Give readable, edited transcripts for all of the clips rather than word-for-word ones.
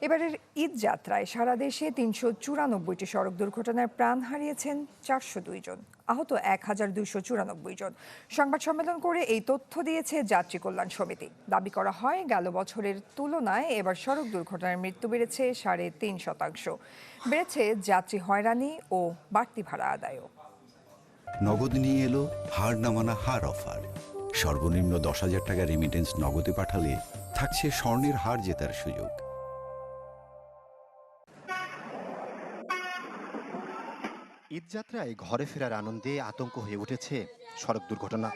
এবারের ঈদ যাত্রায় সারা দেশে ৩৯৪টি সড়ক দুর্ঘটনায় প্রাণ হারিয়েছেন ৪০২ জন, আহত ১,২৯৪ জন। সংবাদ সম্মেলন করে এই তথ্য দিয়েছে যাত্রী কল্যাণ সমিতি। দাবি করা হয়, গেল বছরের তুলনায় এবার সড়ক দুর্ঘটনায় মৃত্যু বেড়েছে ৩.৫%। বেড়েছে যাত্রী হয়রানি ও বাড়তি ভাড়া আদায়ও। নগদ নিয়ে এলো হার না মানা হার অফার। সর্বনিম্ন ১০,০০০ টাকা রেমিটেন্স নগদে পাঠালে থাকছে স্বর্ণের হার জেতার সুযোগ। ঈদযাত্রায় ঘরে ফেরার আনন্দে আতঙ্ক হয়ে উঠেছে সড়ক দুর্ঘটনা।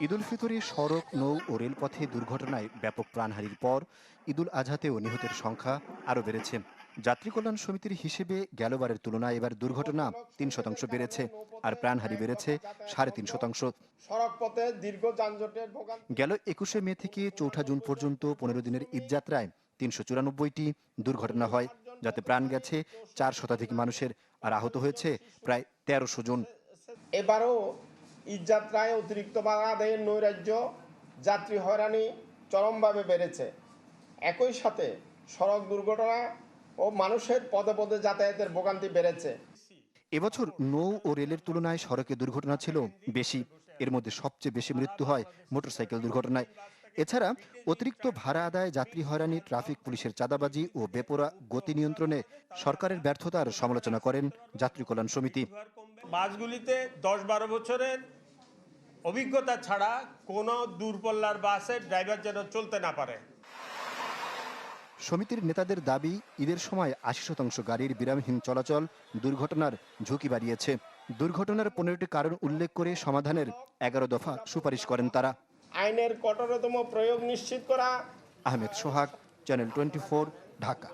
ঈদুল ফিতরে সড়ক, নৌ ও রেলপথে দুর্ঘটনায় ব্যাপক প্রাণহানির পর ঈদুল আজহাতেও নিহতের সংখ্যা আরও বেড়েছে। যাত্রী কল্যাণ সমিতির হিসেবে গেলবারের তুলনায় এবার দুর্ঘটনা ৩% বেড়েছে, আর প্রাণহানি বেড়েছে ৩.৫%। সড়কপথে দীর্ঘ যানজটের গেল ২১শে মে থেকে ৪ঠা জুন পর্যন্ত ১৫ দিনের ঈদযাত্রায় ৩৯৪টি দুর্ঘটনা হয়, যাতে প্রাণ গেছে ৪ শতাধিক মানুষের, আর আহত হয়েছে প্রায় ১৩০০ জন। এবারও ঈদযাত্রায় অতিরিক্ত ভাড়া আদায়ের নৈরাজ্য, যাত্রী হয়রানি চরমভাবে বেড়েছে। একই সাথে সড়ক দুর্ঘটনা ও মানুষের পদে পদে যাতায়াতের ভোগান্তি বেড়েছে। এবছর নৌ ও রেলের তুলনায় সড়কে দুর্ঘটনা ছিল বেশি। এর মধ্যে সবচেয়ে বেশি মৃত্যু হয় মোটরসাইকেল দুর্ঘটনায়। এছাড়া অতিরিক্ত ভাড়া আদায়, যাত্রী হয়রানি, ট্রাফিক পুলিশের চাঁদাবাজি ও বেপরোয়া গতি নিয়ন্ত্রণে সরকারের ব্যর্থতার সমালোচনা করেন যাত্রী কল্যাণ সমিতি। বাসগুলিতে ১০-১২ বছরের অভিজ্ঞতা ছাড়া কোনো দূরপল্লার বাসের ড্রাইভার যেন চলতে না পারে। সমিতির নেতাদের দাবি, ঈদের সময় ৮০% গাড়ির বিরামহীন চলাচল দুর্ঘটনার ঝুঁকি বাড়িয়েছে। দুর্ঘটনার ১৫টি কারণ উল্লেখ করে সমাধানের ১১ দফা সুপারিশ করেন তারা। আইনের কঠোরতম প্রয়োগ নিশ্চিত করা। আহমেদ সোহাগ, চ্যানেল 24, ঢাকা।